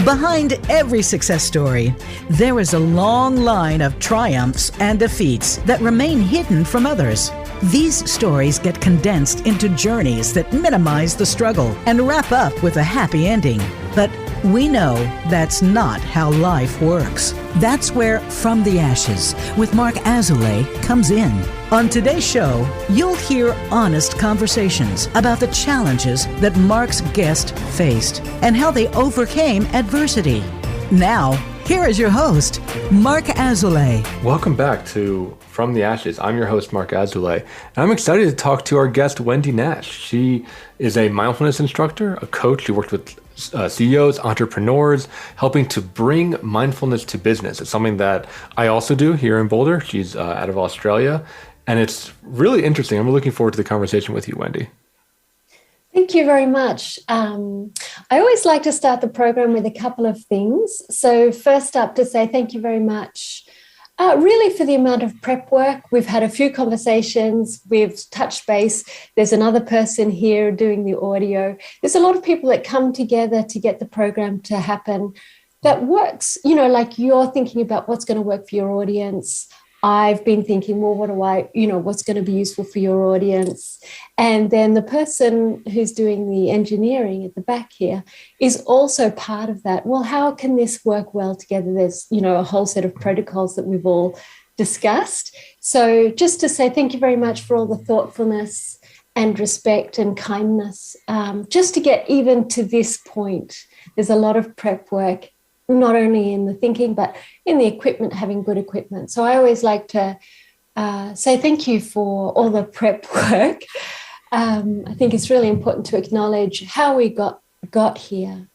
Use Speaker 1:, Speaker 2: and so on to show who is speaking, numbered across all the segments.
Speaker 1: Behind every success story, there is a long line of triumphs and defeats that remain hidden from others. These stories get condensed into journeys that minimize the struggle and wrap up with a happy ending. But we know that's not how life works. That's where From the Ashes with Mark Azoulay comes in. On today's show, you'll hear honest conversations about the challenges that Mark's guest faced and how they overcame adversity. Now, here is your host, Mark Azoulay.
Speaker 2: Welcome back to From the Ashes. I'm your host, Mark Azoulay, and I'm excited to talk to our guest, Wendy Nash. She is a mindfulness instructor, a coach. She worked with CEOs, entrepreneurs, helping to bring mindfulness to business. It's something that I also do here in Boulder. She's out of Australia, and it's really interesting. I'm looking forward to the conversation with you, Wendy.
Speaker 3: Thank you very much. I always like to start the program with a couple of things. So first up, to say thank you very much, really for the amount of prep work. We've had a few conversations. We've touched base. There's another person here doing the audio. There's a lot of people that come together to get the program to happen that works, like you're thinking about what's going to work for your audience. I've been thinking, well, what's going to be useful for your audience? And then the person who's doing the engineering at the back here is also part of that. Well, how can this work well together? There's, a whole set of protocols that we've all discussed. So just to say thank you very much for all the thoughtfulness and respect and kindness. Just to get even to this point, there's a lot of prep work, not only in the thinking, but in the equipment, having good equipment. So I always like to say thank you for all the prep work. I think it's really important to acknowledge how we got here.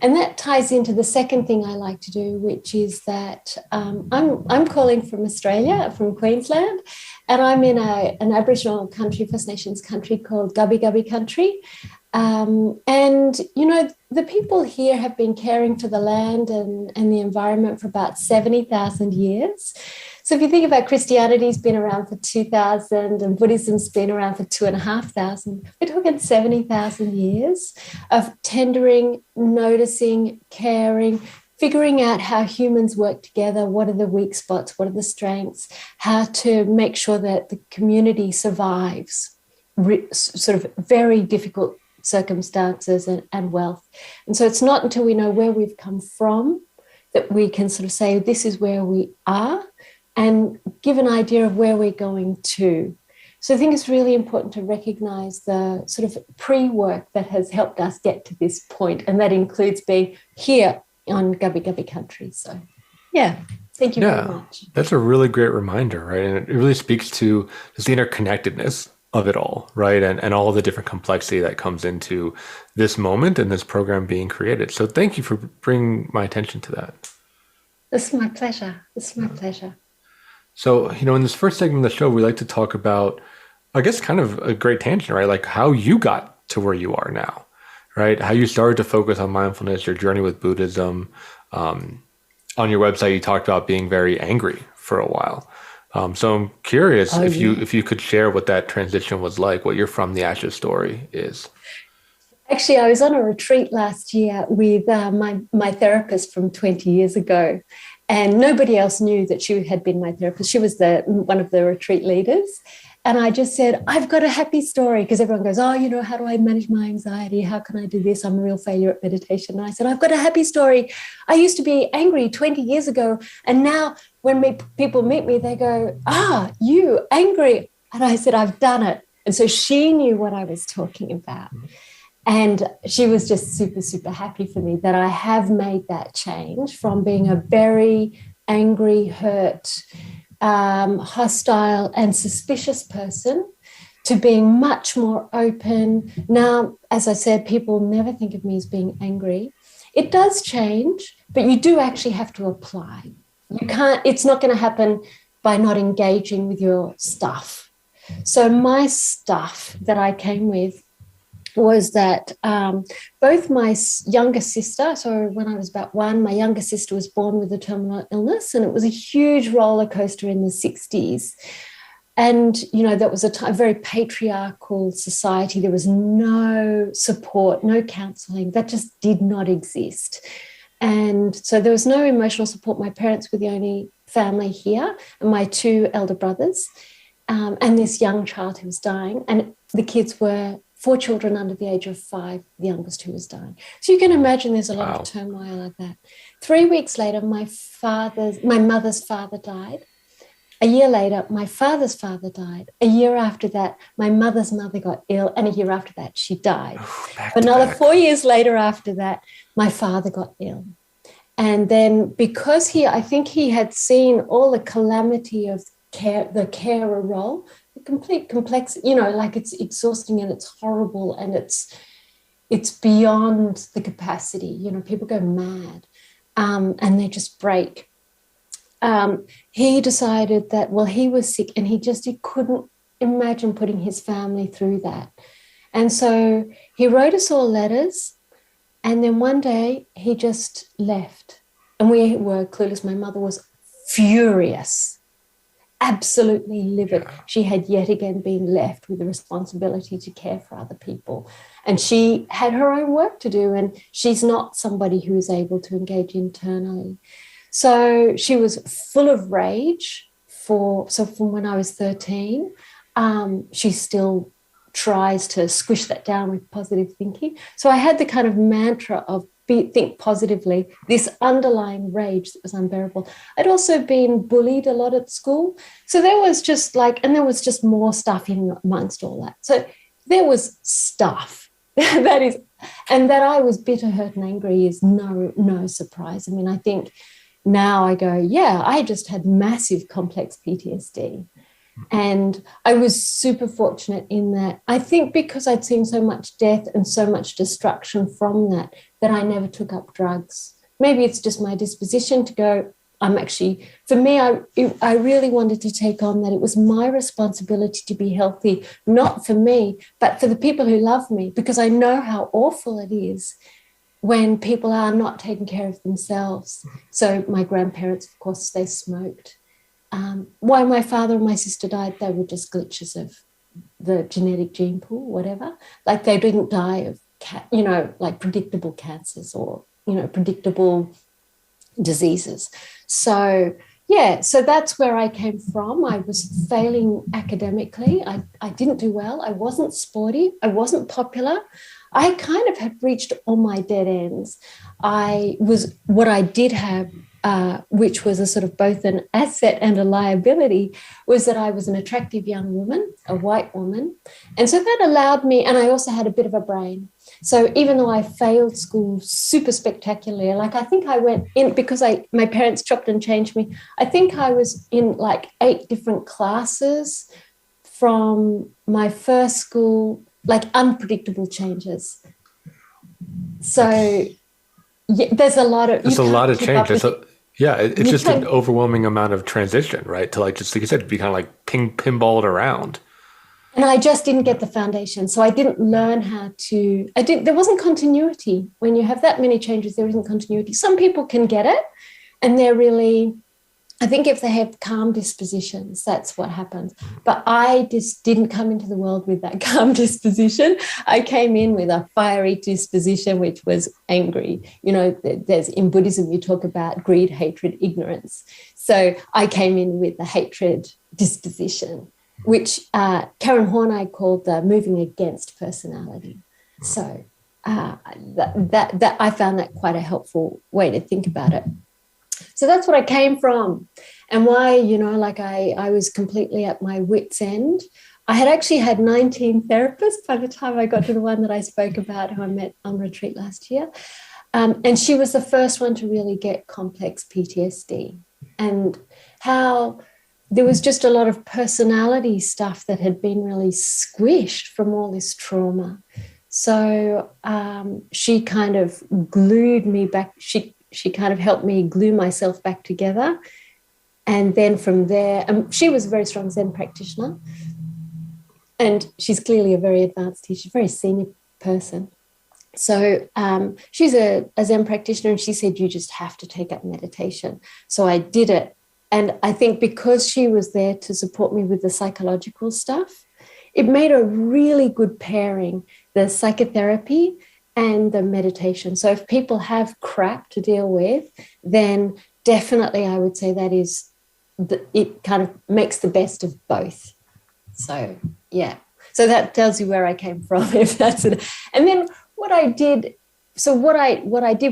Speaker 3: And that ties into the second thing I like to do, which is that I'm calling from Australia, from Queensland, and I'm in an Aboriginal country, First Nations country called Gubbi Gubbi country. The people here have been caring for the land and the environment for about 70,000 years. So if you think about Christianity's been around for 2,000 and Buddhism's been around for 2,500, we're talking 70,000 years of tendering, noticing, caring, figuring out how humans work together, what are the weak spots, what are the strengths, how to make sure that the community survives sort of very difficult circumstances and wealth. And so it's not until we know where we've come from that we can sort of say this is where we are and give an idea of where we're going to. So I think it's really important to recognize the sort of pre-work that has helped us get to this point, and that includes being here on Gubbi Gubbi country. So yeah, thank you very much.
Speaker 2: That's a really great reminder, right? And it really speaks to just the interconnectedness of it all, right? And all the different complexity that comes into this moment and this program being created. So thank you for bringing my attention to that.
Speaker 3: It's my pleasure. It's my pleasure.
Speaker 2: So, in this first segment of the show, we like to talk about, I guess, kind of a great tangent, right? Like how you got to where you are now, right? How you started to focus on mindfulness, your journey with Buddhism. On your website, you talked about being very angry for a while. So I'm curious if you could share what that transition was like, what your From the Ashes story is.
Speaker 3: Actually, I was on a retreat last year with my therapist from 20 years ago, and nobody else knew that she had been my therapist. She was one of the retreat leaders. And I just said, I've got a happy story, because everyone goes, how do I manage my anxiety? How can I do this? I'm a real failure at meditation. And I said, I've got a happy story. I used to be angry 20 years ago. And now when people meet me, they go, you angry. And I said, I've done it. And so she knew what I was talking about. And she was just super, super happy for me that I have made that change from being a very angry, hurt, hostile and suspicious person to being much more open. Now, as I said, people never think of me as being angry. It does change, but you do actually have to apply. It's not going to happen by not engaging with your stuff. So my stuff that I came with was that both my younger sister, so when I was about one, my younger sister was born with a terminal illness, and it was a huge roller coaster in the 60s. And, that was a very patriarchal society. There was no support, no counselling. That just did not exist. And so there was no emotional support. My parents were the only family here, and my two elder brothers, and this young child who was dying. And the kids were 4 children under the age of 5, the youngest who was dying. So you can imagine there's a lot of turmoil like that. 3 weeks later, my mother's father died. A year later, my father's father died. A year after that, my mother's mother got ill. And a year after that, she died. Another 4 years later after that, my father got ill. And then because I think he had seen all the calamity of the carer role, the complete complexity, like it's exhausting and it's horrible and it's beyond the capacity. People go mad and they just break. He decided that, he was sick and he couldn't imagine putting his family through that. And so he wrote us all letters, and then one day he just left. And we were clueless. My mother was furious, absolutely livid. Yeah. She had yet again been left with the responsibility to care for other people. And she had her own work to do, and she's not somebody who is able to engage internally. So she was full of rage from when I was 13. She still tries to squish that down with positive thinking. So I had the kind of mantra of think positively, this underlying rage that was unbearable. I'd also been bullied a lot at school. So there was just there was just more stuff in amongst all that. So there was stuff and that I was bitter, hurt and angry is no surprise. I mean, I think now I go, I just had massive complex PTSD. And I was super fortunate in that. I think because I'd seen so much death and so much destruction from that I never took up drugs. Maybe it's just my disposition to go, for me, I really wanted to take on that it was my responsibility to be healthy, not for me, but for the people who love me, because I know how awful it is when people are not taking care of themselves. So my grandparents, of course, they smoked. Why my father and my sister died, they were just glitches of the genetic gene pool, whatever. Like they didn't die of, predictable cancers or, predictable diseases. So that's where I came from. I was failing academically. I didn't do well. I wasn't sporty. I wasn't popular. I kind of had reached all my dead ends. What I did have, which was a sort of both an asset and a liability, was that I was an attractive young woman, a white woman. And so that allowed me, and I also had a bit of a brain. So even though I failed school super spectacularly, I think I went in because my parents chopped and changed me. I think I was in 8 different classes from my first school, unpredictable changes. So there's a lot of
Speaker 2: change. It's just an overwhelming amount of transition, right? To just like you said, be kind of pinballed around.
Speaker 3: And I just didn't get the foundation. So I didn't learn there wasn't continuity. When you have that many changes, there isn't continuity. Some people can get it, and they're really, I think if they have calm dispositions, that's what happens. But I just didn't come into the world with that calm disposition. I came in with a fiery disposition, which was angry. There's in Buddhism, you talk about greed, hatred, ignorance. So I came in with the hatred disposition, which Karen Horney called the moving against personality. So that I found that quite a helpful way to think about it. So that's what I came from, and why, I was completely at my wit's end. I had actually had 19 therapists by the time I got to the one that I spoke about, who I met on retreat last year. And she was the first one to really get complex PTSD, and how there was just a lot of personality stuff that had been really squished from all this trauma. So she kind of glued me back. She kind of helped me glue myself back together. And then from there, she was a very strong Zen practitioner. And she's clearly a very advanced teacher, very senior person. So she's a Zen practitioner, and she said, you just have to take up meditation. So I did it. And I think because she was there to support me with the psychological stuff, it made a really good pairing, the psychotherapy and the meditation. So if people have crap to deal with, then definitely I would say that is, it kind of makes the best of both. So, yeah. So that tells you where I came from, if that's it. And then what I did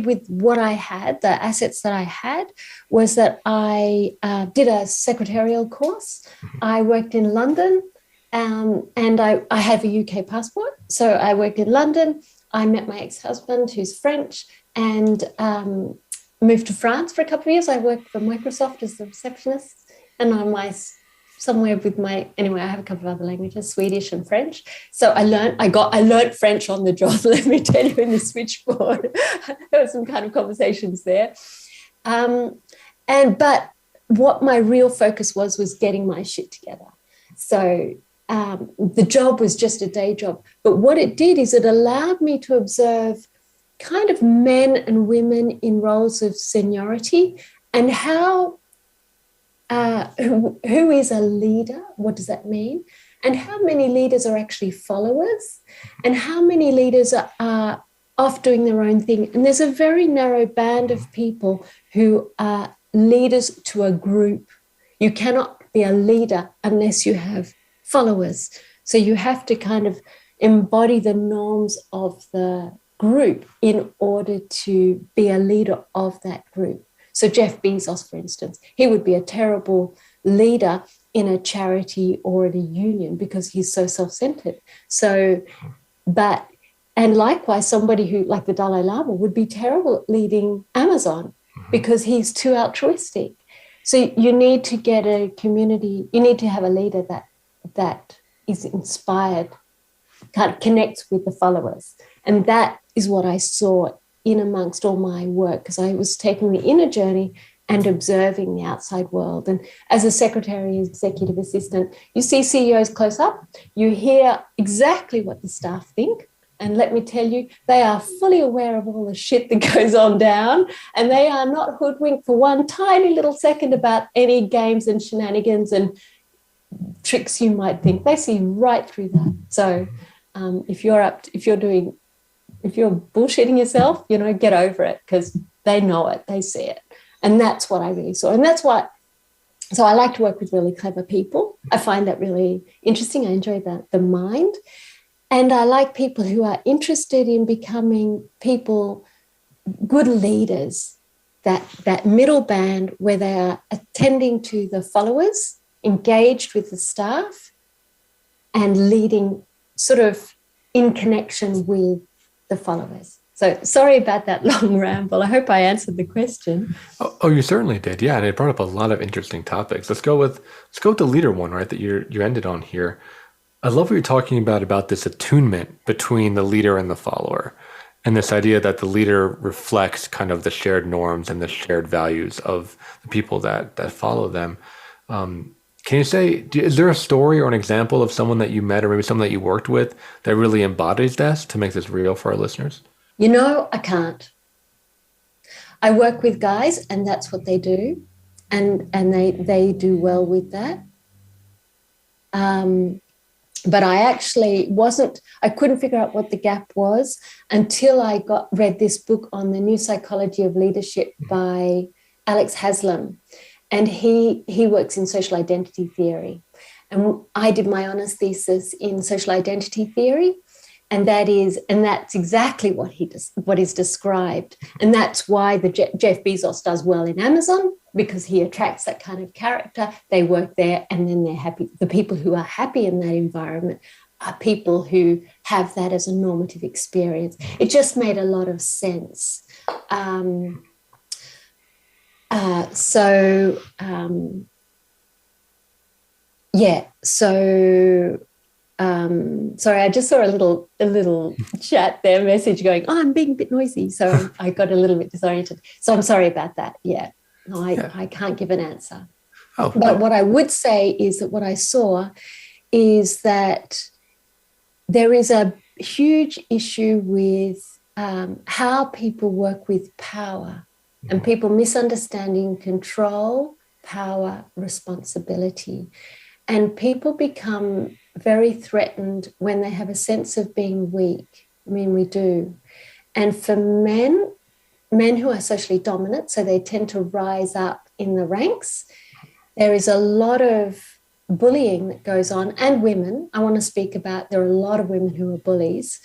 Speaker 3: with what I had, the assets that I had, was that I did a secretarial course. I worked in London, and I have a UK passport. So I worked in London. I met my ex-husband, who's French, and moved to France for a couple of years. I worked for Microsoft as the receptionist, and I have a couple of other languages, Swedish and French. So I learned French on the job, let me tell you, in the switchboard. There were some kind of conversations there. But what my real focus was getting my shit together. So the job was just a day job. But what it did is it allowed me to observe kind of men and women in roles of seniority, and how who is a leader, what does that mean, and how many leaders are actually followers, and how many leaders are off doing their own thing. And there's a very narrow band of people who are leaders to a group. You cannot be a leader unless you have followers. So you have to kind of embody the norms of the group in order to be a leader of that group. So Jeff Bezos, for instance, he would be a terrible leader in a charity or in a union because he's so self-centered. And likewise, somebody who, like the Dalai Lama, would be terrible at leading Amazon because he's too altruistic. So you need to get a community, you need to have a leader that is inspired, kind of connects with the followers. And that is what I saw in amongst all my work, because I was taking the inner journey and observing the outside world. And as a secretary, executive assistant, you see CEOs close up, you hear exactly what the staff think. And let me tell you, they are fully aware of all the shit that goes on down, and they are not hoodwinked for one tiny little second about any games and shenanigans and tricks you might think. They see right through that. So if you're bullshitting yourself, get over it, because they know it, they see it. And that's what I really saw. And that's why, so I like to work with really clever people. I find that really interesting. I enjoy the mind. And I like people who are interested in becoming good leaders, that middle band where they are attending to the followers, engaged with the staff, and leading sort of in connection with the followers. So sorry about that long ramble. I hope I answered the question.
Speaker 2: Oh, you certainly did. Yeah, and it brought up a lot of interesting topics. Let's go with the leader one, right, that you ended on here. I love what you're talking about this attunement between the leader and the follower, and this idea that the leader reflects kind of the shared norms and the shared values of the people that follow them. Can you say, is there a story or an example of someone that you met or maybe someone that you worked with that really embodies this, to make this real for our listeners?
Speaker 3: I can't. I work with guys, and that's what they do, and they do well with that. But I actually I couldn't figure out what the gap was until I read this book on the new psychology of leadership by Alex Haslam. And he works in social identity theory. And I did my honours thesis in social identity theory. And that's exactly what is described. And that's why Jeff Bezos does well in Amazon, because he attracts that kind of character. They work there, and then they're happy. The people who are happy in that environment are people who have that as a normative experience. It just made a lot of sense. Sorry, I just saw a little chat there, message going, I'm being a bit noisy. So I got a little bit disoriented. So I'm sorry about that. Yeah. No, I can't give an answer. But what I would say is that what I saw is that there is a huge issue with how people work with power, and people misunderstanding control, power, responsibility. And people become very threatened when they have a sense of being weak. I mean, we do. And for men who are socially dominant, so they tend to rise up in the ranks, there is a lot of bullying that goes on, and women. I want to speak about, there are a lot of women who are bullies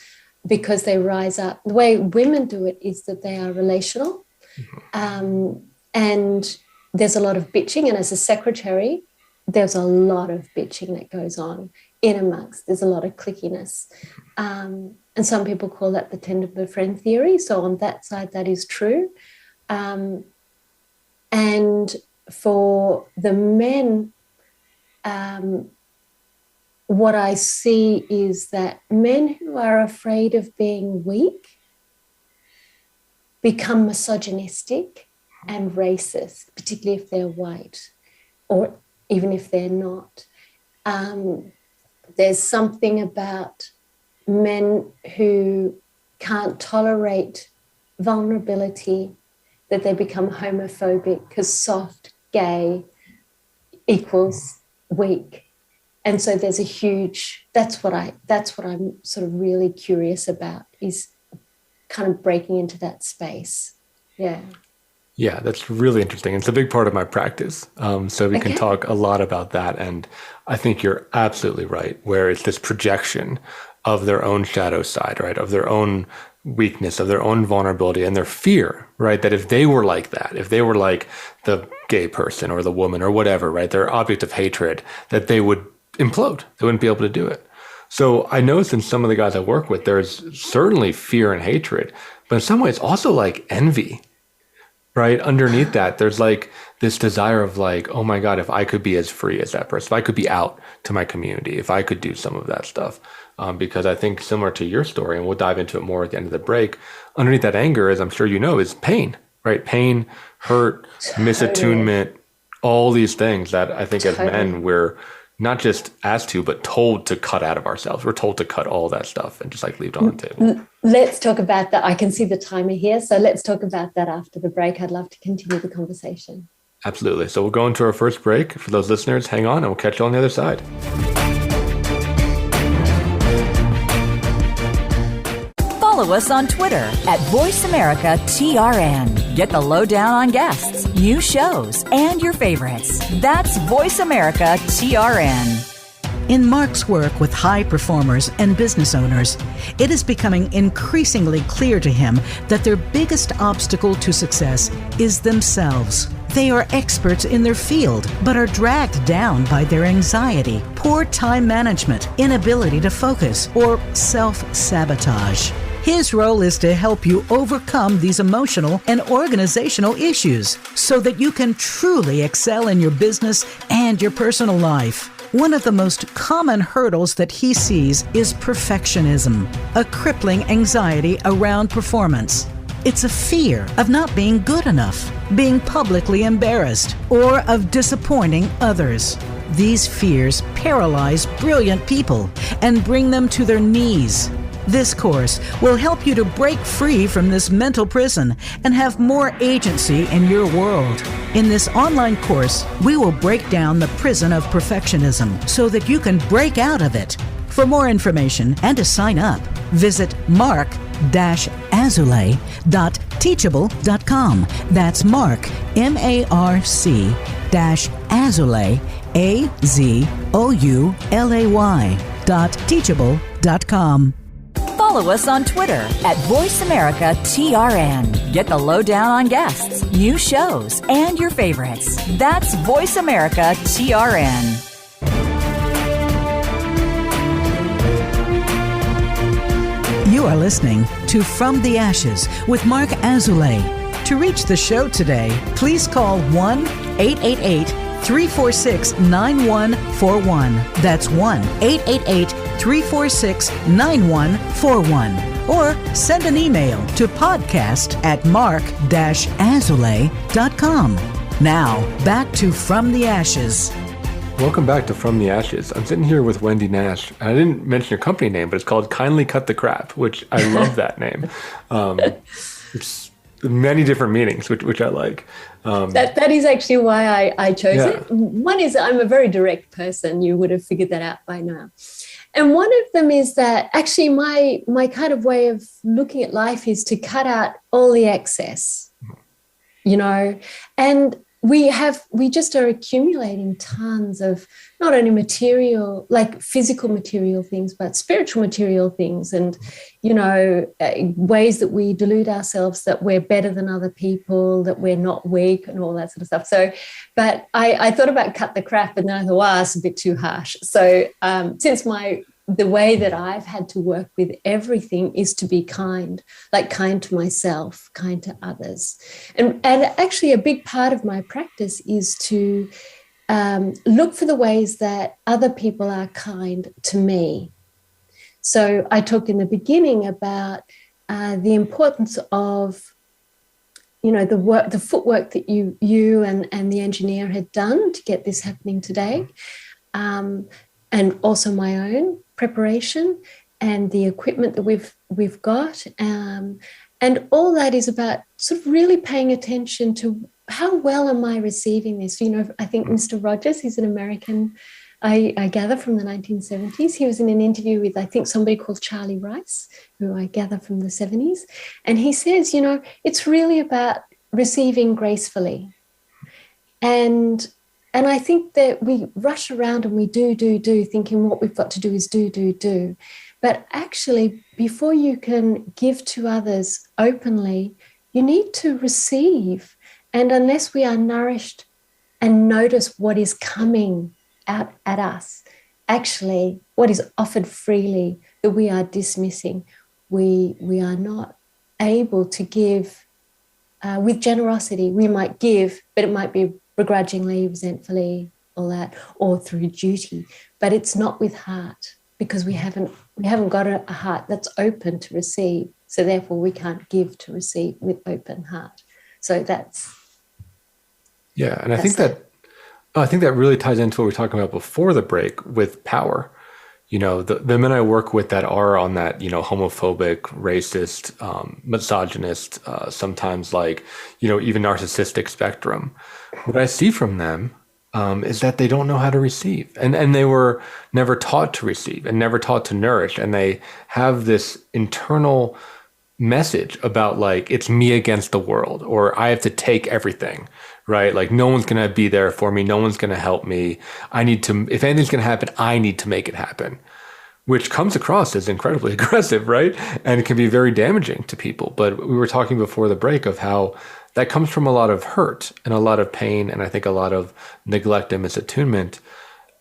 Speaker 3: because they rise up. The way women do it is that they are relational, and there's a lot of bitching. And as a secretary, there's a lot of bitching that goes on in amongst. There's a lot of clickiness. And some people call that the tender befriend theory. So on that side, that is true. And for the men, what I see is that men who are afraid of being weak become misogynistic and racist, particularly if they're white, or even if they're not. There's something about men who can't tolerate vulnerability, that they become homophobic because soft, gay equals weak. And so there's a huge, that's what I'm sort of really curious about, is kind of breaking into that space. Yeah.
Speaker 2: Yeah, that's really interesting. It's a big part of my practice. So we can talk a lot about that. And I think you're absolutely right, where it's this projection of their own shadow side, right? Of their own weakness, of their own vulnerability and their fear, right? That if they were like that, if they were like the gay person or the woman or whatever, right? Their object of hatred, that they would implode. They wouldn't be able to do it. So I noticed in some of the guys I work with, there's certainly fear and hatred, but in some ways also like envy. Right? Underneath that, there's like this desire of like, oh my God, if I could be as free as that person, if I could be out to my community, if I could do some of that stuff. Because I think similar to your story, and we'll dive into it more at the end of the break, underneath that anger, as I'm sure you know, is pain, right? Pain, hurt, misattunement, all these things that I think as men, we're not just asked to, but told to cut out of ourselves. We're told to cut all that stuff and just like leave it on the table.
Speaker 3: Let's talk about that. I can see the timer here. So let's talk about that after the break. I'd love to continue the conversation.
Speaker 2: Absolutely. So we'll go into our first break. For those listeners, hang on and we'll catch you on the other side.
Speaker 4: Follow us on Twitter at VoiceAmericaTRN. Get the lowdown on guests, new shows, and your favorites. That's VoiceAmericaTRN.
Speaker 1: In Mark's work with high performers and business owners, it is becoming increasingly clear to him that their biggest obstacle to success is themselves. They are experts in their field, but are dragged down by their anxiety, poor time management, inability to focus, or self-sabotage. His role is to help you overcome these emotional and organizational issues so that you can truly excel in your business and your personal life. One of the most common hurdles that he sees is perfectionism, a crippling anxiety around performance. It's a fear of not being good enough, being publicly embarrassed, or of disappointing others. These fears paralyze brilliant people and bring them to their knees. This course will help you to break free from this mental prison and have more agency in your world. In this online course, we will break down the prison of perfectionism so that you can break out of it. For more information and to sign up, visit mark-azulay.teachable.com. That's Mark, MARC-azulay, AZOULAY.teachable.com.
Speaker 4: Follow us on Twitter at VoiceAmericaTRN. Get the lowdown on guests, new shows, and your favorites. That's VoiceAmericaTRN.
Speaker 1: You are listening to From the Ashes with Mark Azulay. To reach the show today, please call 1-888-346-9141. That's 1-888-346-9141. Or send an email to podcast@mark-azulay.com. Now, back to From the Ashes.
Speaker 2: Welcome back to From the Ashes. I'm sitting here with Wendy Nash. I didn't mention your company name, but it's called Kindly Cut the Crap, which I love that name. It's many different meanings, which I like.
Speaker 3: That is actually why I chose it. One is I'm a very direct person. You would have figured that out by now. And one of them is that actually my kind of way of looking at life is to cut out all the excess, and we just are accumulating tons of not only material, like physical material things, but spiritual material things, and ways that we delude ourselves that we're better than other people, that we're not weak, and all that sort of stuff. So, but I thought about cut the crap, and then I thought, wow, it's a bit too harsh. So since the way that I've had to work with everything is to be kind, like kind to myself, kind to others. And actually a big part of my practice is to look for the ways that other people are kind to me. So I talked in the beginning about the importance of, the footwork that you and the engineer had done to get this happening today, and also my own preparation and the equipment that we've got, and all that is about sort of really paying attention to how well am I receiving this. I think Mr. Rogers, he's an American, I gather, from the 1970s. He was in an interview with, I think, somebody called Charlie Rice, who I gather from the 70s, and he says, it's really about receiving gracefully. And I think that we rush around and we do, thinking what we've got to do is do. But actually, before you can give to others openly, you need to receive. And unless we are nourished and notice what is coming out at us, actually, what is offered freely that we are dismissing, we are not able to give with generosity. We might give, but it might be begrudgingly, resentfully, all that, or through duty, but it's not with heart, because we haven't got a heart that's open to receive. So therefore, we can't give to receive with open heart. So that's
Speaker 2: and I think that really ties into what we were talking about before the break with power. The men I work with that are on that, homophobic, racist, misogynist, sometimes even narcissistic spectrum. What I see from them is that they don't know how to receive. And they were never taught to receive and never taught to nourish. And they have this internal message about it's me against the world, or I have to take everything, right? Like no one's going to be there for me. No one's going to help me. If anything's going to happen, I need to make it happen, which comes across as incredibly aggressive, right? And it can be very damaging to people. But we were talking before the break of how that comes from a lot of hurt and a lot of pain, and I think a lot of neglect and misattunement.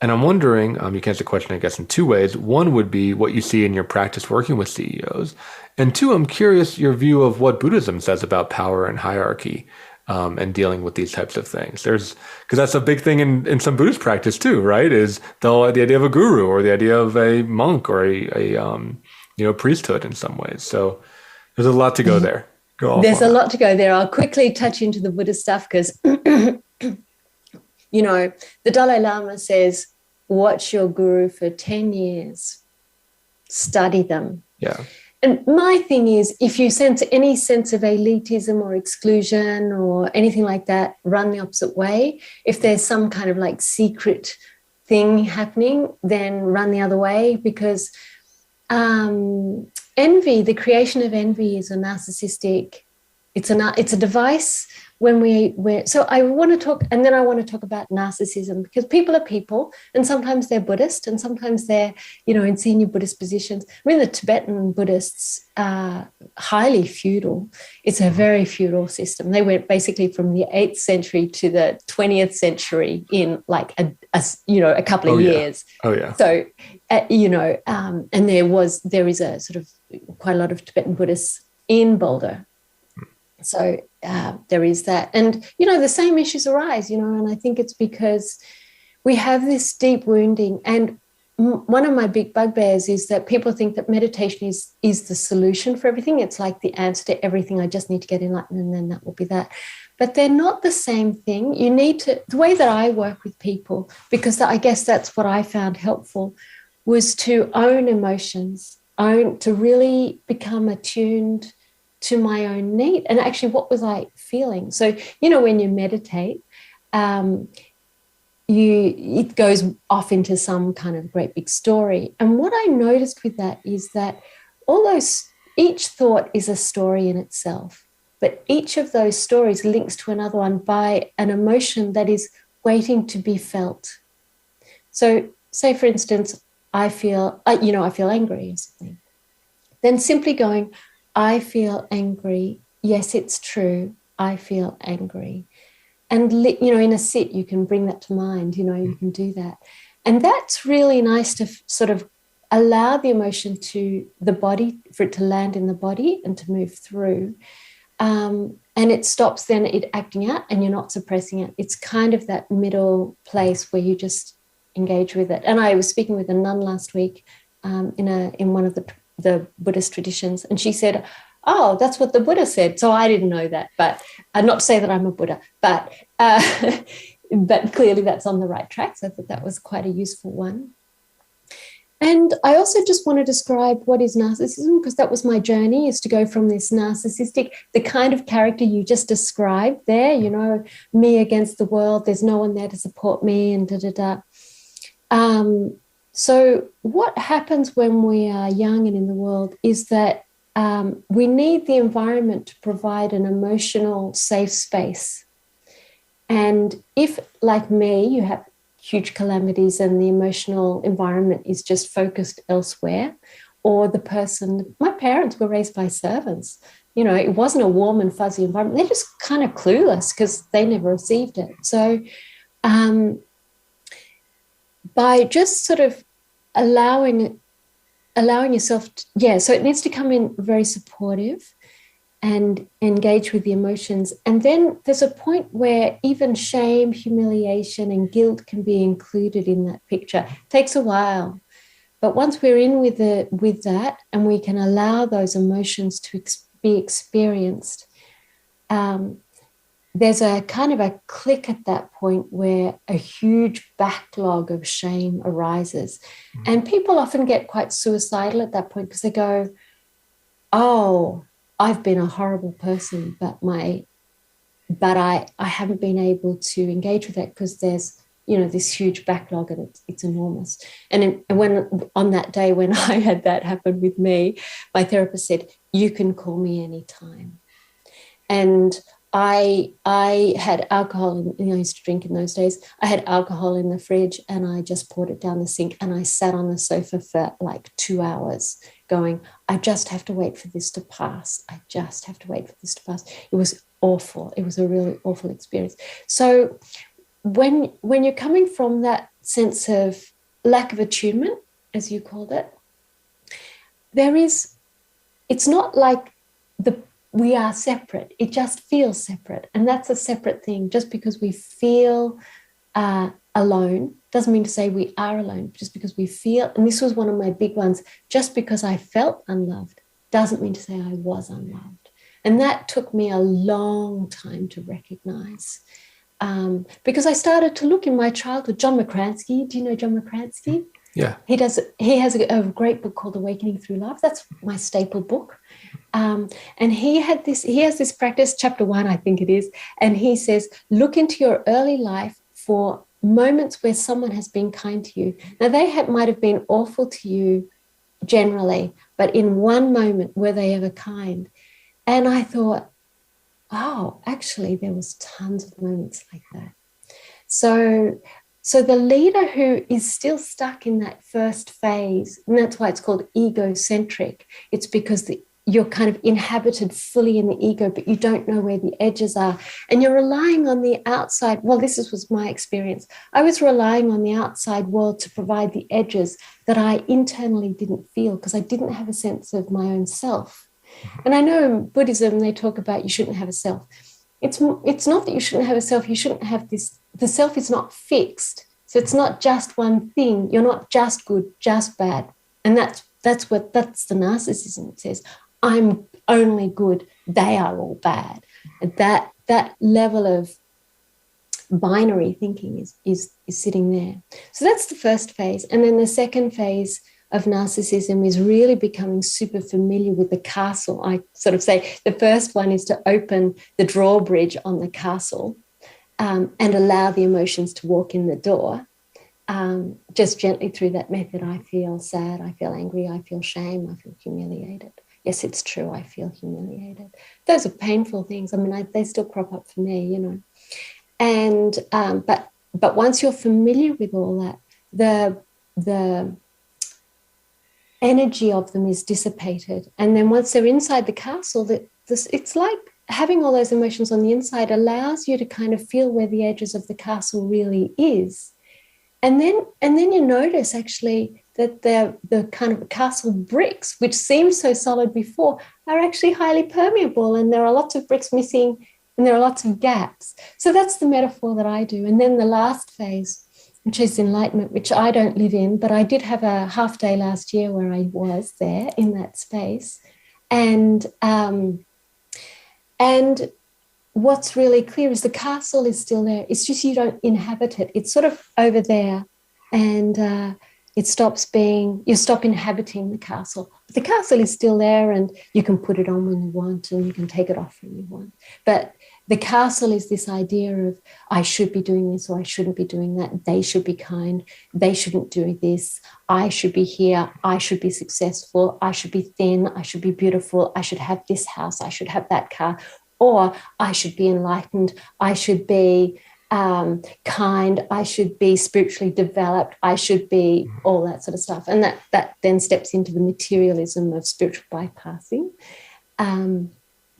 Speaker 2: And I'm wondering, you can answer the question, I guess, in two ways. One would be what you see in your practice working with CEOs. And two, I'm curious your view of what Buddhism says about power and hierarchy and dealing with these types of things. Because that's a big thing in some Buddhist practice too, right? Is the idea of a guru or the idea of a monk or a priesthood in some ways. So there's a lot to go there.
Speaker 3: There's a lot to go there. I'll quickly touch into the Buddhist stuff because the Dalai Lama says, watch your guru for 10 years, study them.
Speaker 2: Yeah.
Speaker 3: And my thing is, if you sense any sense of elitism or exclusion or anything like that, run the opposite way. If there's some kind of secret thing happening, then run the other way, because envy, the creation of envy is a narcissistic, it's a device when so I want to talk, and then I want to talk about narcissism, because people are people, and sometimes they're Buddhist, and sometimes they're, in senior Buddhist positions. I mean, the Tibetan Buddhists are highly feudal. It's a very feudal system. They went basically from the 8th century to the 20th century in a couple of years.
Speaker 2: Oh yeah.
Speaker 3: So, and there is a sort of quite a lot of Tibetan Buddhists in Boulder. So there is that. And, the same issues arise, and I think it's because we have this deep wounding. And one of my big bugbears is that people think that meditation is the solution for everything. It's like the answer to everything. I just need to get enlightened and then that will be that. But they're not the same thing. You need to, the way that I work with people, because I guess that's what I found helpful, was to own emotions, to really become attuned to my own need. And actually, what was I feeling? So, when you meditate, it goes off into some kind of great big story. And what I noticed with that is that each thought is a story in itself, but each of those stories links to another one by an emotion that is waiting to be felt. So say, for instance, I feel angry or something. Then simply going, I feel angry. Yes, it's true. I feel angry. And, in a sit, you can bring that to mind, you can do that. And that's really nice to sort of allow the emotion to the body, for it to land in the body and to move through. And it stops then it acting out and you're not suppressing it. It's kind of that middle place where you just engage with it. And I was speaking with a nun last week in one of the Buddhist traditions, and she said, oh, that's what the Buddha said. So I didn't know that, but not to say that I'm a Buddha, but clearly that's on the right track. So I thought that was quite a useful one. And I also just want to describe what is narcissism, because that was my journey, is to go from this narcissistic, the kind of character you just described there, me against the world, there's no one there to support me, and da-da-da. So what happens when we are young and in the world is that we need the environment to provide an emotional safe space. And if, like me, you have huge calamities and the emotional environment is just focused elsewhere, or my parents were raised by servants, it wasn't a warm and fuzzy environment. They're just kind of clueless because they never received it. So by just sort of allowing yourself so it needs to come in very supportive and engage with the emotions. And then there's a point where even shame, humiliation, and guilt can be included in that picture. It takes a while, but once we're in with that and we can allow those emotions to be experienced, there's a kind of a click at that point where a huge backlog of shame arises. Mm-hmm. And people often get quite suicidal at that point because they go, oh, I've been a horrible person, but I haven't been able to engage with that because there's, this huge backlog and it's enormous. And when on that day when I had that happen with me, my therapist said, you can call me anytime. And I had alcohol, I used to drink in those days. I had alcohol in the fridge and I just poured it down the sink and I sat on the sofa for like 2 hours going, I just have to wait for this to pass. I just have to wait for this to pass. It was awful. It was a really awful experience. So when you're coming from that sense of lack of attunement, as you called it, it's not like we are separate. It just feels separate. And that's a separate thing. Just because we feel alone doesn't mean to say we are alone. Just because we feel, and this was one of my big ones, just because I felt unloved doesn't mean to say I was unloved. And that took me a long time to recognize. Because I started to look in my childhood. John McCransky, do you know John McCransky?
Speaker 2: Yeah.
Speaker 3: He has a great book called Awakening Through Love. That's my staple book. And he has this practice, chapter 1, I think it is. And he says, look into your early life for moments where someone has been kind to you. Now, they might have been awful to you generally, but in one moment were they ever kind? And I thought, oh, actually, there was tons of moments like that. So the leader who is still stuck in that first phase, and that's why it's called egocentric, it's because you're kind of inhabited fully in the ego, but you don't know where the edges are. And you're relying on the outside. Well, this was my experience. I was relying on the outside world to provide the edges that I internally didn't feel because I didn't have a sense of my own self. And I know in Buddhism, they talk about you shouldn't have a self. It's not that you shouldn't have a self. You shouldn't have this. The self is not fixed. So it's not just one thing. You're not just good, just bad. And that's the narcissism. It says, I'm only good, they are all bad. And that level of binary thinking is sitting there. So that's the first phase. And then the second phase of narcissism is really becoming super familiar with the castle. I sort of say the first one is to open the drawbridge on the castle and allow the emotions to walk in the door, just gently through that method. I feel sad, I feel angry, I feel shame, I feel humiliated. Yes, it's true, I feel humiliated. Those are painful things. I mean, they still crop up for me, you know. And but once you're familiar with all that, the energy of them is dissipated. And then once they're inside the castle, it's like having all those emotions on the inside allows you to kind of feel where the edges of the castle really is. And then you notice actually that the kind of castle bricks, which seemed so solid before, are actually highly permeable, and there are lots of bricks missing and there are lots of gaps. So that's the metaphor that I do. And then the last phase, which is enlightenment, which I don't live in, but I did have a half day last year where I was there in that space. And what's really clear is the castle is still there. It's just you don't inhabit it. It's sort of over there, and you stop inhabiting the castle. But the castle is still there, and you can put it on when you want, and you can take it off when you want. But the castle is this idea of, I should be doing this or I shouldn't be doing that. They should be kind. They shouldn't do this. I should be here. I should be successful. I should be thin. I should be beautiful. I should have this house. I should have that car. Or I should be enlightened. I should be kind. I should be spiritually developed. I should be all that sort of stuff. And that then steps into the materialism of spiritual bypassing.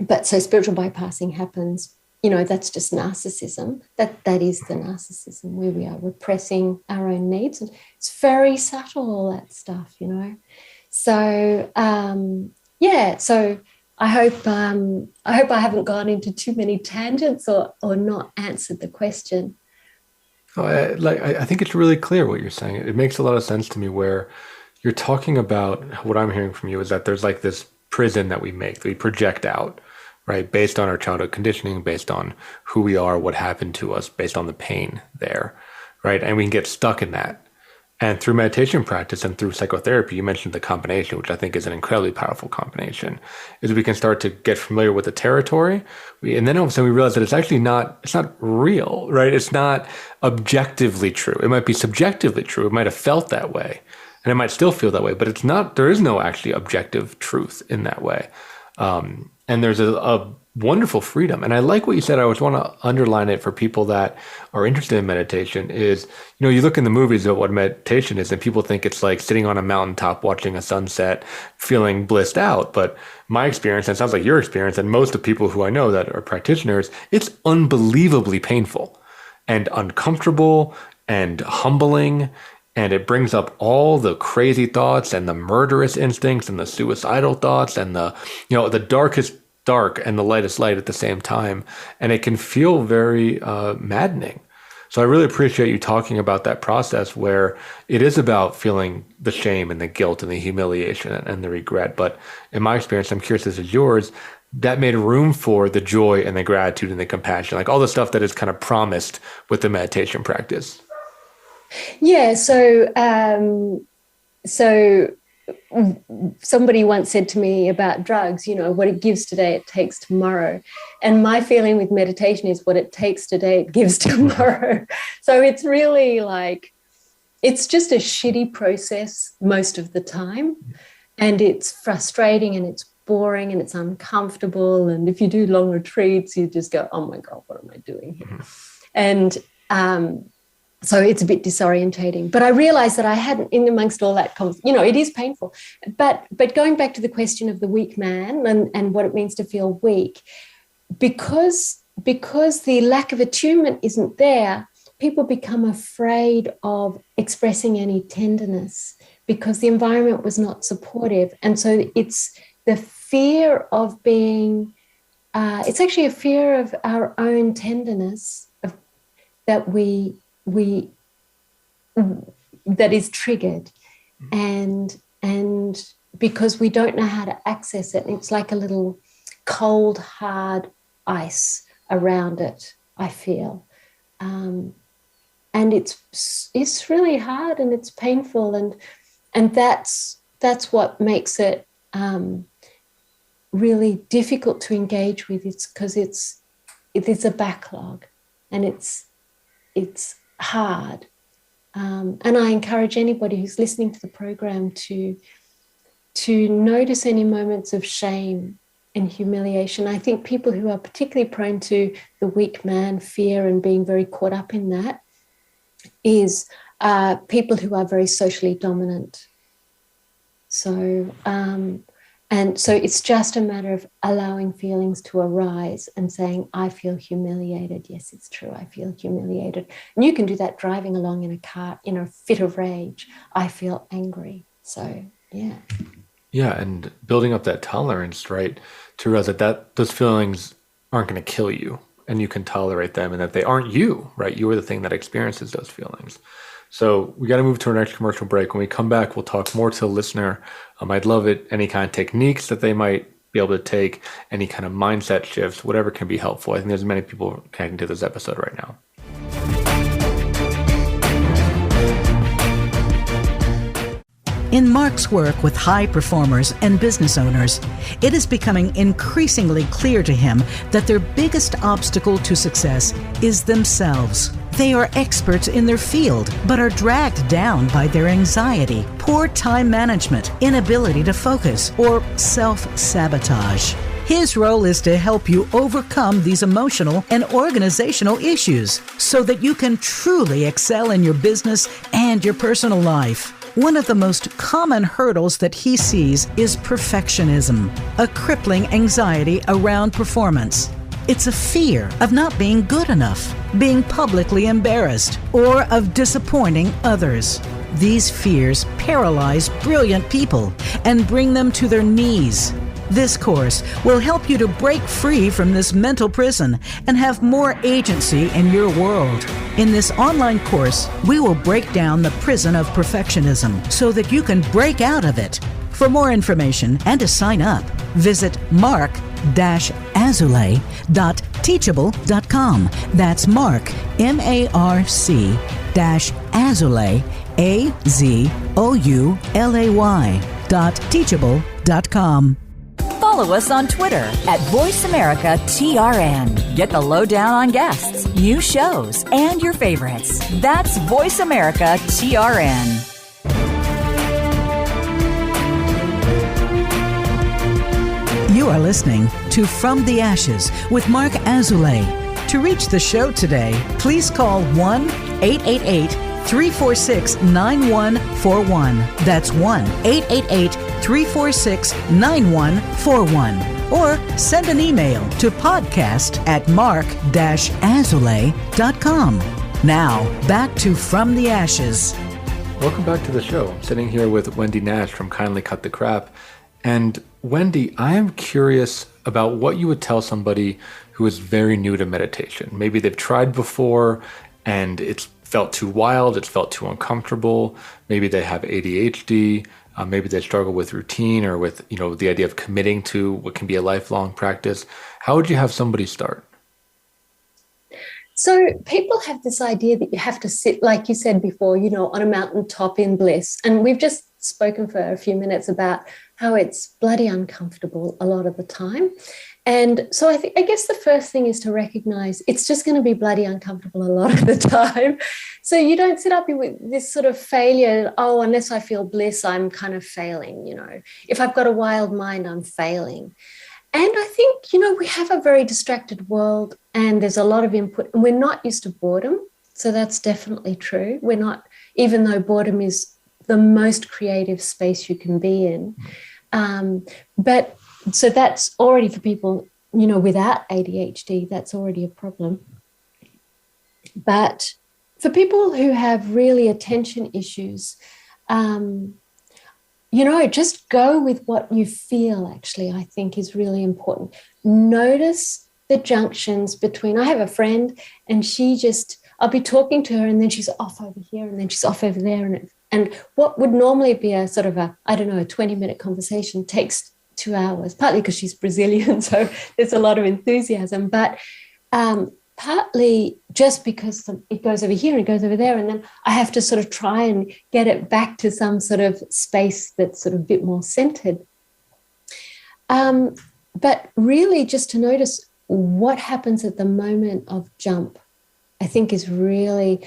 Speaker 3: But so spiritual bypassing happens, you know, that's just narcissism. That is the narcissism, where we are repressing our own needs. And it's very subtle, all that stuff, you know. So, so I hope I haven't gone into too many tangents or not answered the question.
Speaker 2: Oh, I think it's really clear what you're saying. It makes a lot of sense to me, where you're talking about, what I'm hearing from you is that there's like this prison that we make, that we project out, right? Based on our childhood conditioning, based on who we are, what happened to us, based on the pain there, right? And we can get stuck in that. And through meditation practice and through psychotherapy, you mentioned the combination, which I think is an incredibly powerful combination, is we can start to get familiar with the territory. And then all of a sudden we realize that it's not real, right? It's not objectively true. It might be subjectively true. It might have felt that way, and it might still feel that way, but it's not, there is no actually objective truth in that way. And there's a wonderful freedom. And I like what you said. I always want to underline it for people that are interested in meditation is, you know, you look in the movies at what meditation is, and people think it's like sitting on a mountaintop, watching a sunset, feeling blissed out. But my experience, and it sounds like your experience, and most of the people who I know that are practitioners, it's unbelievably painful and uncomfortable and humbling. And it brings up all the crazy thoughts and the murderous instincts and the suicidal thoughts and the darkest dark and the lightest light at the same time. And it can feel very maddening. So I really appreciate you talking about that process, where it is about feeling the shame and the guilt and the humiliation and the regret. But in my experience, I'm curious as is yours, that made room for the joy and the gratitude and the compassion, like all the stuff that is kind of promised with the meditation practice.
Speaker 3: Yeah, so somebody once said to me about drugs, you know, what it gives today, it takes tomorrow. And my feeling with meditation is what it takes today, it gives tomorrow. So it's really like, it's just a shitty process most of the time. And it's frustrating and it's boring and it's uncomfortable. And if you do long retreats, you just go, oh my God, what am I doing here? And so it's a bit disorientating. But I realized that I hadn't, in amongst all that, you know, it is painful. But going back to the question of the weak man and what it means to feel weak, because the lack of attunement isn't there, people become afraid of expressing any tenderness because the environment was not supportive. And so it's the fear of being, it's actually a fear of our own tenderness that that is triggered, and because we don't know how to access it, it's like a little cold, hard ice around it, I feel. And it's really hard and it's painful, and that's what makes it really difficult to engage with. It's because it is a backlog. and it's hard. And I encourage anybody who's listening to the program to notice any moments of shame and humiliation. I think people who are particularly prone to the weak man fear and being very caught up in that is people who are very socially dominant. So, and so it's just a matter of allowing feelings to arise and saying, I feel humiliated. Yes, it's true. I feel humiliated. And you can do that driving along in a car in a fit of rage. I feel angry. So, yeah.
Speaker 2: Yeah, and building up that tolerance, right, to realize that those feelings aren't going to kill you and you can tolerate them and that they aren't you, right? You are the thing that experiences those feelings. So we got to move to our next commercial break. When we come back, we'll talk more to the listener. I'd love it. Any kind of techniques that they might be able to take, any kind of mindset shifts, whatever can be helpful. I think there's many people connecting to this episode right now.
Speaker 1: In Mark's work with high performers and business owners, it is becoming increasingly clear to him that their biggest obstacle to success is themselves. They are experts in their field, but are dragged down by their anxiety, poor time management, inability to focus, or self-sabotage. His role is to help you overcome these emotional and organizational issues so that you can truly excel in your business and your personal life. One of the most common hurdles that he sees is perfectionism, a crippling anxiety around performance. It's a fear of not being good enough, being publicly embarrassed, or of disappointing others. These fears paralyze brilliant people and bring them to their knees. This course will help you to break free from this mental prison and have more agency in your world. In this online course, we will break down the prison of perfectionism so that you can break out of it. For more information and to sign up, visit mark-azulay.teachable.com. That's Mark, MARC-Azulay, AZOULAY.teachable.com.
Speaker 4: Follow us on Twitter at VoiceAmericaTRN. Get the lowdown on guests, new shows, and your favorites. That's VoiceAmericaTRN.
Speaker 1: You are listening to From the Ashes with Mark Azulay. To reach the show today, please call 1-888-346-9141. That's 1-888-346-9141. Or send an email to podcast@mark-azulay.com. Now, back to From the Ashes.
Speaker 2: Welcome back to the show. I'm sitting here with Wendy Nash from Kindly Cut the Crap. And Wendy, I am curious about what you would tell somebody who is very new to meditation. Maybe they've tried before and it's felt too wild, it's felt too uncomfortable. Maybe they have ADHD. Maybe they struggle with routine or with, the idea of committing to what can be a lifelong practice. How would you have somebody start?
Speaker 3: So people have this idea that you have to sit, like you said before, on a mountaintop in bliss. And we've just spoken for a few minutes about how it's bloody uncomfortable a lot of the time. And so I guess the first thing is to recognize it's just going to be bloody uncomfortable a lot of the time. So you don't sit up with this sort of failure, unless I feel bliss, I'm kind of failing, If I've got a wild mind, I'm failing. And I think, we have a very distracted world and there's a lot of input and we're not used to boredom. So that's definitely true. We're not, even though boredom is the most creative space you can be in. But so that's already for people, without ADHD, that's already a problem. But for people who have really attention issues, just go with what you feel, actually, I think is really important. Notice the junctions between, I have a friend and I'll be talking to her and then she's off over here and then she's off over there. And what would normally be a sort of a 20-minute conversation takes 2 hours, partly because she's Brazilian, so there's a lot of enthusiasm, but partly just because it goes over here and it goes over there, and then I have to sort of try and get it back to some sort of space that's sort of a bit more centered. But really just to notice what happens at the moment of jump. I think is really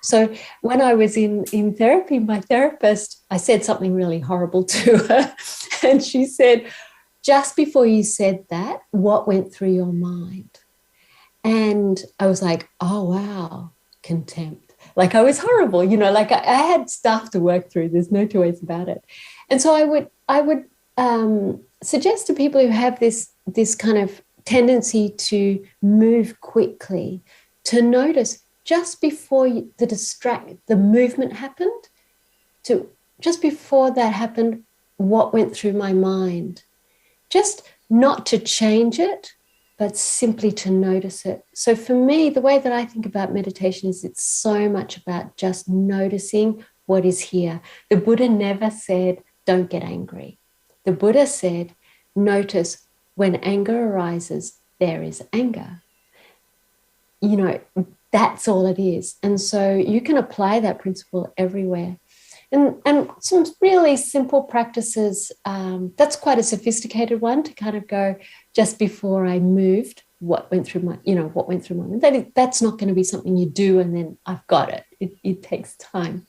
Speaker 3: so when I was in therapy, my therapist, I said something really horrible to her, and she said, just before you said that, what went through your mind? And I was like, oh, wow, contempt. Like I was horrible, like I had stuff to work through. There's no two ways about it. And so I would suggest to people who have this kind of tendency to move quickly, to notice just before the movement happened, just before that happened, what went through my mind. Just not to change it, but simply to notice it. So for me, the way that I think about meditation is it's so much about just noticing what is here. The Buddha never said, don't get angry. The Buddha said, notice when anger arises, there is anger. That's all it is. And so you can apply that principle everywhere. And some really simple practices, that's quite a sophisticated one to kind of go, just before I moved, what went through my mind. That's not going to be something you do and then I've got it. It takes time.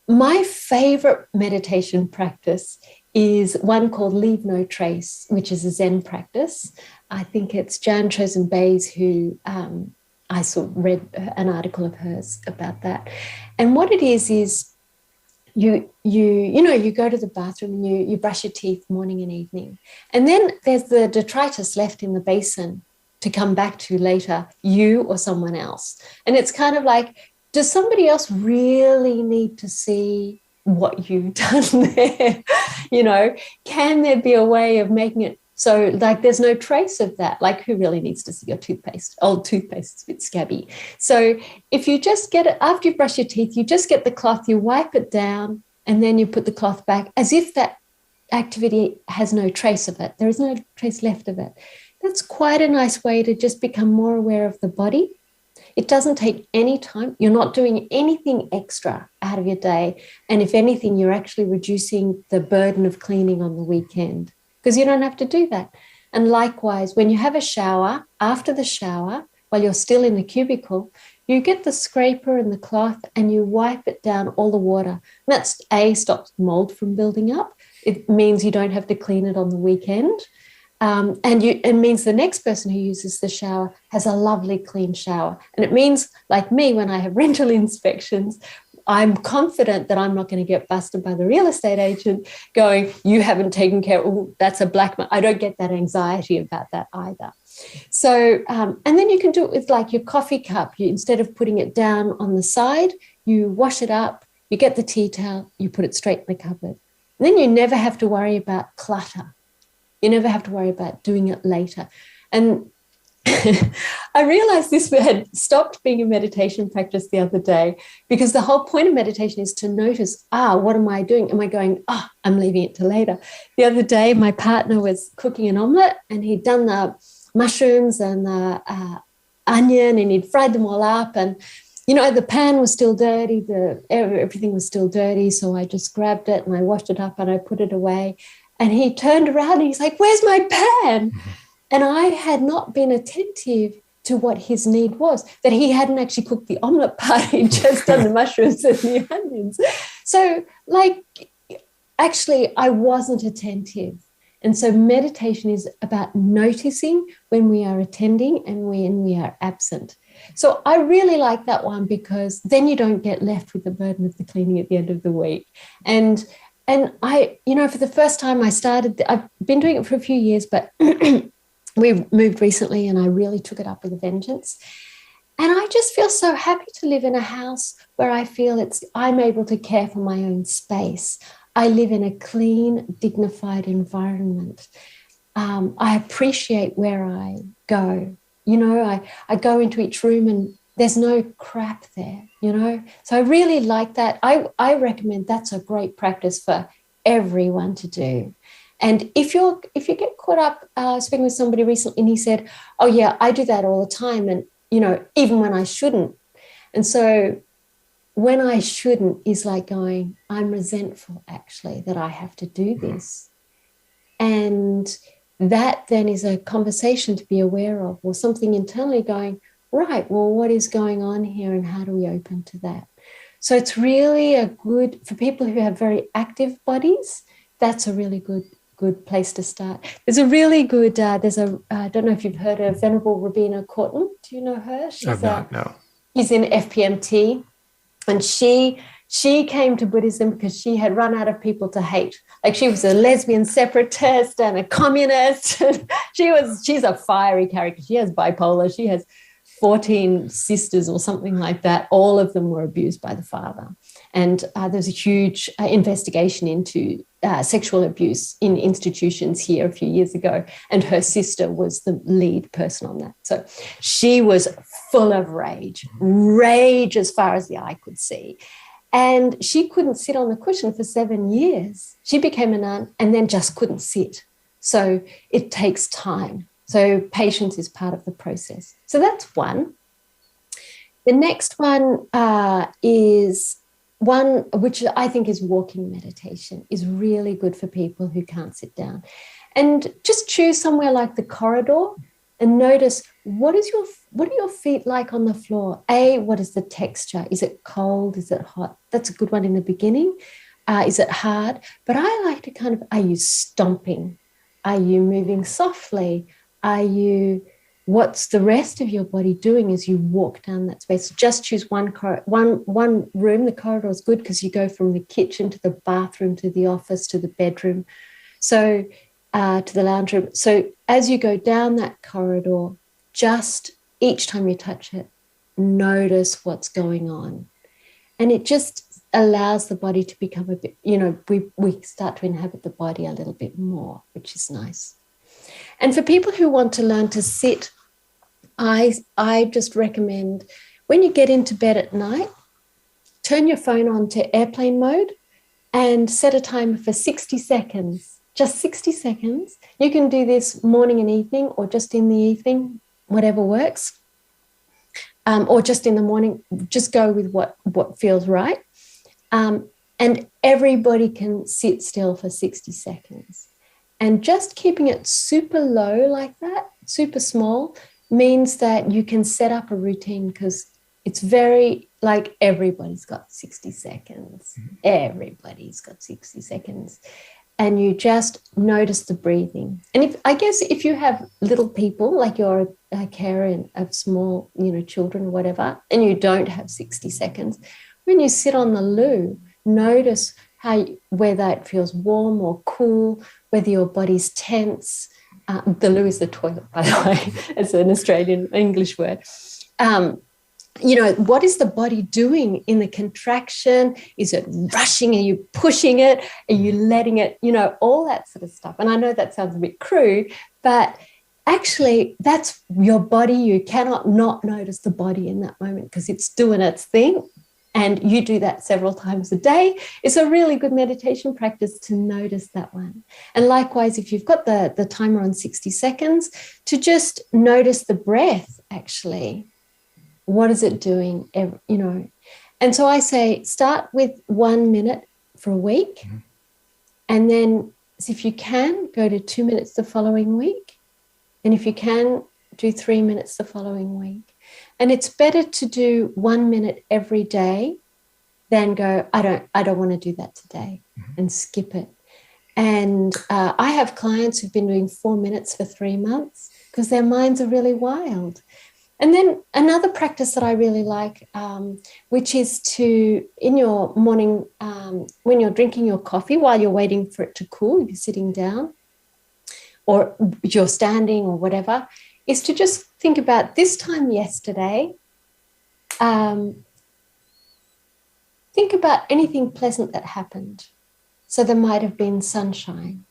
Speaker 3: My favorite meditation practice is one called Leave No Trace, which is a Zen practice. I think it's Jan Chosen Bays who I read an article of hers about that. And what it is you go to the bathroom and you brush your teeth morning and evening. And then there's the detritus left in the basin to come back to later, you or someone else. And it's kind of like, does somebody else really need to see what you've done there? Can there be a way of making it so like there's no trace of that? Like who really needs to see your toothpaste? Old toothpaste is a bit scabby. So if you just get it, after you brush your teeth, you just get the cloth, you wipe it down, and then you put the cloth back as if that activity has no trace of it. There is no trace left of it. That's quite a nice way to just become more aware of the body. It doesn't take any time. You're not doing anything extra out of your day. And if anything, you're actually reducing the burden of cleaning on the weekend because you don't have to do that. And likewise, when you have a shower, after the shower, while you're still in the cubicle, you get the scraper and the cloth and you wipe it down, all the water. And that's stops mold from building up. It means you don't have to clean it on the weekend. And it means the next person who uses the shower has a lovely clean shower. And it means, like me, when I have rental inspections, I'm confident that I'm not going to get busted by the real estate agent going, you haven't taken care, that's a black mark. I don't get that anxiety about that either. So, and then you can do it with like your coffee cup. Instead of putting it down on the side, you wash it up, you get the tea towel, you put it straight in the cupboard. And then you never have to worry about clutter. You never have to worry about doing it later. And I realized this had stopped being a meditation practice the other day because the whole point of meditation is to notice, what am I doing? Am I going, I'm leaving it till later? The other day, my partner was cooking an omelette and he'd done the mushrooms and the onion and he'd fried them all up. And, the pan was still dirty, everything was still dirty. So I just grabbed it and I washed it up and I put it away. And he turned around and he's like, where's my pan? And I had not been attentive to what his need was, that he hadn't actually cooked the omelette part. He'd just done the mushrooms and the onions. So actually, I wasn't attentive. And so meditation is about noticing when we are attending and when we are absent. So I really like that one because then you don't get left with the burden of the cleaning at the end of the week. And I, for the first time I've been doing it for a few years, but we moved recently and I really took it up with a vengeance. And I just feel so happy to live in a house where I feel I'm able to care for my own space. I live in a clean, dignified environment. I appreciate where I go. I go into each room and there's no crap there, So I really like that. I recommend that's a great practice for everyone to do. And if you get caught up speaking with somebody recently and he said, oh yeah, I do that all the time. And, even when I shouldn't. And so when I shouldn't is like going, I'm resentful actually that I have to do this. And that then is a conversation to be aware of, or something internally going, right, well, what is going on here and how do we open to that? So it's really a good, for people who have very active bodies, that's a really good place to start. There's a really good, I don't know if you've heard of Venerable Robina Corton. Do you know her?
Speaker 2: I've not, no.
Speaker 3: She's in FPMT, and she came to Buddhism because she had run out of people to hate. Like, she was a lesbian separatist and a communist. She's a fiery character. She has bipolar. She has 14 sisters or something like that. All of them were abused by the father. And there's a huge investigation into sexual abuse in institutions here a few years ago. And her sister was the lead person on that. So she was full of rage as far as the eye could see. And she couldn't sit on the cushion for 7 years. She became a nun and then just couldn't sit. So it takes time. So patience is part of the process. So that's one. The next one is one which I think is walking meditation, is really good for people who can't sit down. And just choose somewhere like the corridor and notice, what are your feet like on the floor? What is the texture? Is it cold? Is it hot? That's a good one in the beginning. Is it hard? But I like to are you stomping? Are you moving softly? What's the rest of your body doing as you walk down that space? Just choose one room. The corridor is good because you go from the kitchen to the bathroom to the office to the bedroom, so to the lounge room. So as you go down that corridor, just each time you touch it, notice what's going on. And it just allows the body to become a bit, we start to inhabit the body a little bit more, which is nice. And for people who want to learn to sit, I just recommend, when you get into bed at night, turn your phone on to airplane mode and set a timer for 60 seconds, just 60 seconds. You can do this morning and evening, or just in the evening, whatever works, or just in the morning. Just go with what feels right. And everybody can sit still for 60 seconds. And just keeping it super low like that, super small, means that you can set up a routine, because it's very, like, everybody's got 60 seconds. Everybody's got 60 seconds. And you just notice the breathing. And if you have little people, like you're a carer of small, children or whatever, and you don't have 60 seconds, when you sit on the loo, notice whether it feels warm or cool, whether your body's tense. The loo is the toilet, by the way. It's an Australian English word. What is the body doing in the contraction? Is it rushing? Are you pushing it? Are you letting it? All that sort of stuff. And I know that sounds a bit crude, but actually that's your body. You cannot not notice the body in that moment, because it's doing its thing. And you do that several times a day. It's a really good meditation practice to notice that one. And likewise, if you've got the timer on 60 seconds, to just notice the breath, actually. What is it doing? And so I say, start with 1 minute for a week. And then, if you can, go to 2 minutes the following week. And if you can, do 3 minutes the following week. And it's better to do 1 minute every day than go, I don't want to do that today, and skip it. And I have clients who've been doing 4 minutes for 3 months because their minds are really wild. And then another practice that I really like, which is to, in your morning, when you're drinking your coffee, while you're waiting for it to cool, you're sitting down or you're standing or whatever, is to just think about this time yesterday. Think about anything pleasant that happened. So there might have been sunshine,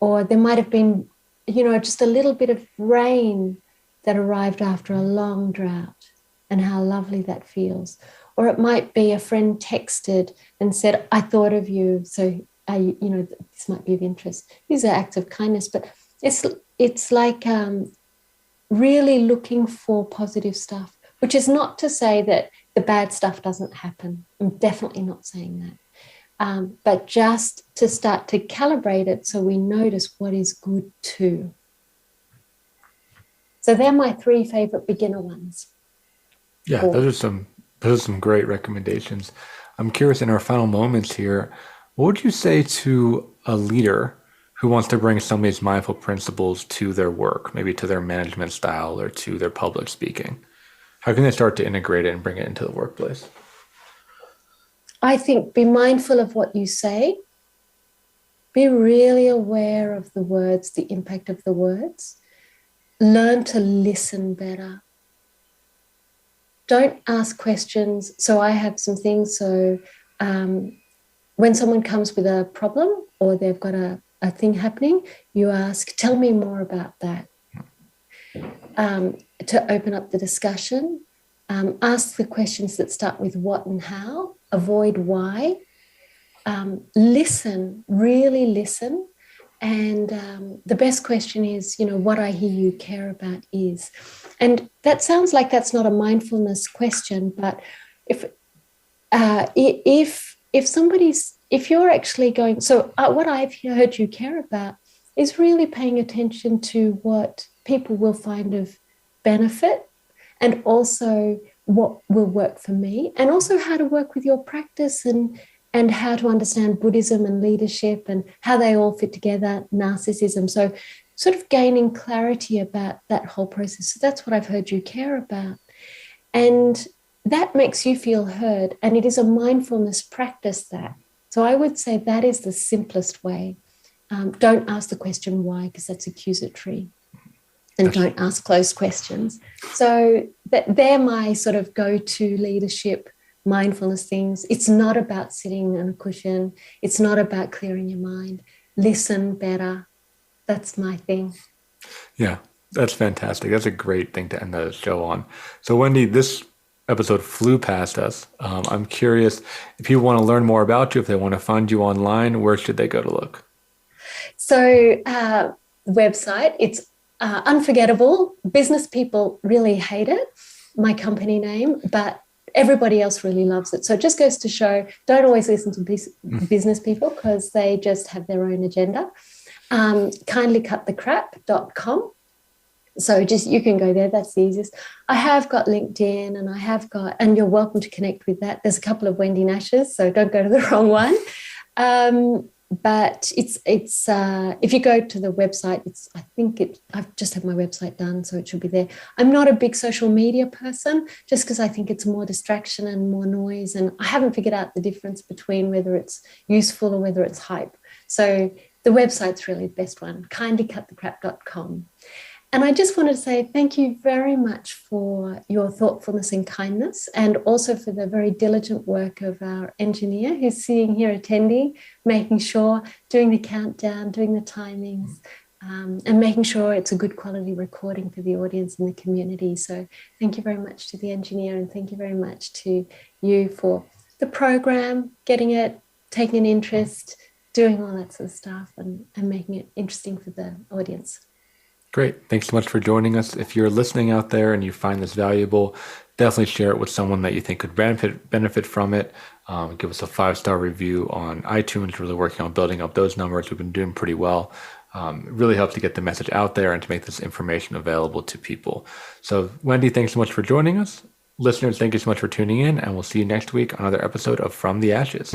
Speaker 3: or there might have been, just a little bit of rain that arrived after a long drought, and how lovely that feels. Or it might be a friend texted and said, I thought of you, so this might be of interest. These are acts of kindness, but it's like really looking for positive stuff, which is not to say that the bad stuff doesn't happen. I'm definitely not saying that. but just to start to calibrate it so we notice what is good too. So they're my 3 favorite beginner ones.
Speaker 2: Yeah, those are some great recommendations. I'm curious, in our final moments here, what would you say to a leader who wants to bring some of these mindful principles to their work, maybe to their management style or to their public speaking? How can they start to integrate it and bring it into the workplace?
Speaker 3: I think be mindful of what you say. Be really aware of the words, the impact of the words. Learn to listen better. Don't ask questions. So I have some things. So when someone comes with a problem or they've got a thing happening, you ask, tell me more about that. To open up the discussion, ask the questions that start with what and how, avoid why. Listen, really listen. And the best question is, what I hear you care about is. And that sounds like that's not a mindfulness question, but if you're actually going, so what I've heard you care about is really paying attention to what people will find of benefit, and also what will work for me, and also how to work with your practice and how to understand Buddhism and leadership and how they all fit together, narcissism. So sort of gaining clarity about that whole process. So that's what I've heard you care about. And that makes you feel heard. And it is a mindfulness practice that. So I would say that is the simplest way. Don't ask the question why, because that's accusatory. And don't ask closed questions. So they're my sort of go-to leadership mindfulness things. It's not about sitting on a cushion. It's not about clearing your mind. Listen better. That's my thing.
Speaker 2: Yeah, that's fantastic. That's a great thing to end the show on. So Wendy, this episode flew past us. I'm curious, if people want to learn more about you, if they want to find you online, where should they go to look?
Speaker 3: So website, it's unforgettable. Business people really hate it, my company name, but everybody else really loves it. So it just goes to show, don't always listen to business people because they just have their own agenda. Kindlycutthecrap.com. So just you can go there. That's the easiest. I have got LinkedIn and you're welcome to connect with that. There's a couple of Wendy Nashes, so don't go to the wrong one. But it's if you go to the website, I've just had my website done, so it should be there. I'm not a big social media person just because I think it's more distraction and more noise, and I haven't figured out the difference between whether it's useful or whether it's hype. So the website's really the best one, kindlycutthecrap.com. And I just wanted to say thank you very much for your thoughtfulness and kindness, and also for the very diligent work of our engineer who's sitting here attending, making sure, doing the countdown, doing the timings, and making sure it's a good quality recording for the audience and the community. So thank you very much to the engineer, and thank you very much to you for the program, getting it, taking an interest, doing all that sort of stuff, and making it interesting for the audience.
Speaker 2: Great. Thanks so much for joining us. If you're listening out there and you find this valuable, definitely share it with someone that you think could benefit from it. Give us a 5-star review on iTunes. Really working on building up those numbers. We've been doing pretty well. It really helps to get the message out there and to make this information available to people. So Wendy, thanks so much for joining us. Listeners, thank you so much for tuning in, and we'll see you next week on another episode of From the Ashes.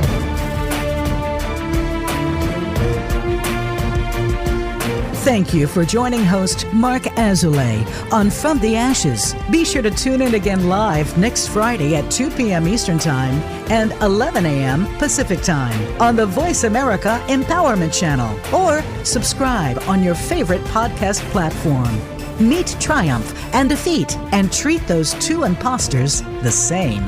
Speaker 1: Thank you for joining host Mark Azoulay on From the Ashes. Be sure to tune in again live next Friday at 2 p.m. Eastern Time and 11 a.m. Pacific Time on the Voice America Empowerment Channel, or subscribe on your favorite podcast platform. Meet triumph and defeat, and treat those two imposters the same.